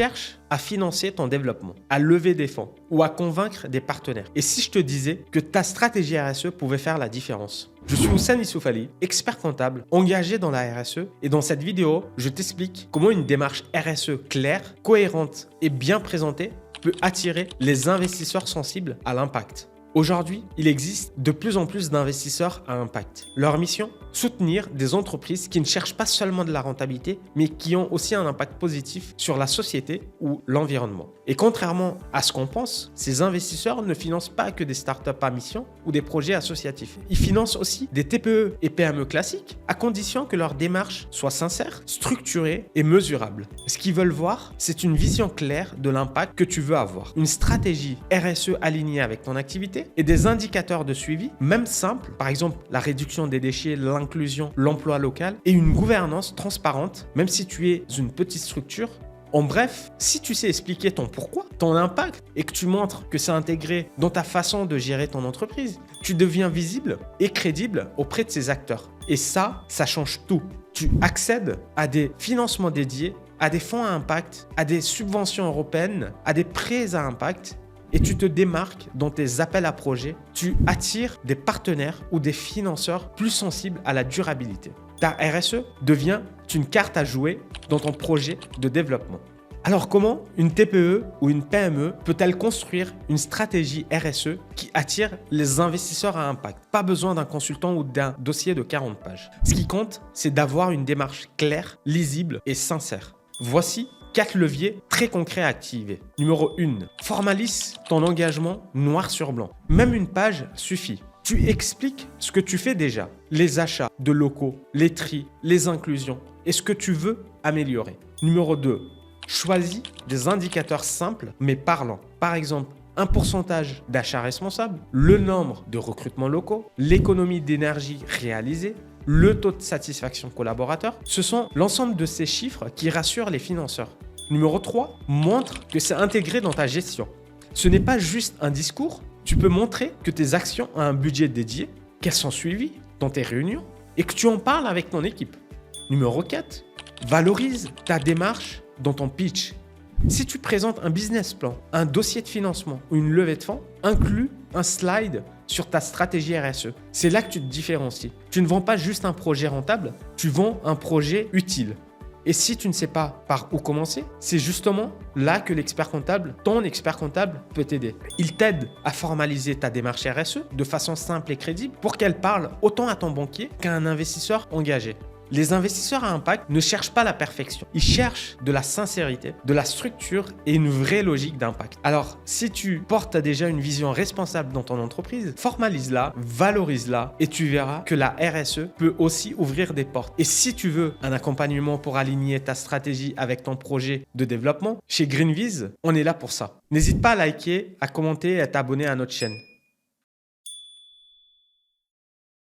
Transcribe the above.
cherches à financer ton développement, à lever des fonds ou à convaincre des partenaires. Et si je te disais que ta stratégie RSE pouvait faire la différence? Je suis Houssen Issoufali, expert comptable, engagé dans la RSE, et dans cette vidéo, je t'explique comment une démarche RSE claire, cohérente et bien présentée peut attirer les investisseurs sensibles à l'impact. Aujourd'hui, il existe de plus en plus d'investisseurs à impact. Leur mission? Soutenir des entreprises qui ne cherchent pas seulement de la rentabilité, mais qui ont aussi un impact positif sur la société ou l'environnement. Et contrairement à ce qu'on pense, ces investisseurs ne financent pas que des startups à mission ou des projets associatifs. Ils financent aussi des TPE et PME classiques, à condition que leur démarche soit sincère, structurée et mesurable. Ce qu'ils veulent voir, c'est une vision claire de l'impact que tu veux avoir, une stratégie RSE alignée avec ton activité et des indicateurs de suivi, même simples, par exemple la réduction des déchets, l'inclusion, l'emploi local et une gouvernance transparente, même si tu es une petite structure. En bref, si tu sais expliquer ton pourquoi, ton impact et que tu montres que c'est intégré dans ta façon de gérer ton entreprise, tu deviens visible et crédible auprès de ces acteurs. Et ça change tout. Tu accèdes à des financements dédiés, à des fonds à impact, à des subventions européennes, à des prêts à impact. Et tu te démarques dans tes appels à projets, tu attires des partenaires ou des financeurs plus sensibles à la durabilité. Ta RSE devient une carte à jouer dans ton projet de développement. Alors comment une TPE ou une PME peut-elle construire une stratégie RSE qui attire les investisseurs à impact? Pas besoin d'un consultant ou d'un dossier de 40 pages. Ce qui compte, c'est d'avoir une démarche claire, lisible et sincère. Voici 4 leviers très concrets à activer. Numéro 1. Formalise ton engagement noir sur blanc. Même une page suffit. Tu expliques ce que tu fais déjà. Les achats de locaux, les tris, les inclusions et ce que tu veux améliorer. Numéro 2. Choisis des indicateurs simples mais parlants. Par exemple, un pourcentage d'achats responsables, le nombre de recrutements locaux, l'économie d'énergie réalisée, le taux de satisfaction collaborateur. Ce sont l'ensemble de ces chiffres qui rassurent les financeurs. Numéro 3, montre que c'est intégré dans ta gestion. Ce n'est pas juste un discours, tu peux montrer que tes actions ont un budget dédié, qu'elles sont suivies dans tes réunions et que tu en parles avec ton équipe. Numéro 4, valorise ta démarche dans ton pitch. Si tu présentes un business plan, un dossier de financement ou une levée de fonds, inclus un slide sur ta stratégie RSE. C'est là que tu te différencies. Tu ne vends pas juste un projet rentable, tu vends un projet utile. Et si tu ne sais pas par où commencer, c'est justement là que l'expert comptable, ton expert comptable, peut t'aider. Il t'aide à formaliser ta démarche RSE de façon simple et crédible pour qu'elle parle autant à ton banquier qu'à un investisseur engagé. Les investisseurs à impact ne cherchent pas la perfection. Ils cherchent de la sincérité, de la structure et une vraie logique d'impact. Alors, si tu portes déjà une vision responsable dans ton entreprise, formalise-la, valorise-la et tu verras que la RSE peut aussi ouvrir des portes. Et si tu veux un accompagnement pour aligner ta stratégie avec ton projet de développement, chez Greenviz, on est là pour ça. N'hésite pas à liker, à commenter et à t'abonner à notre chaîne.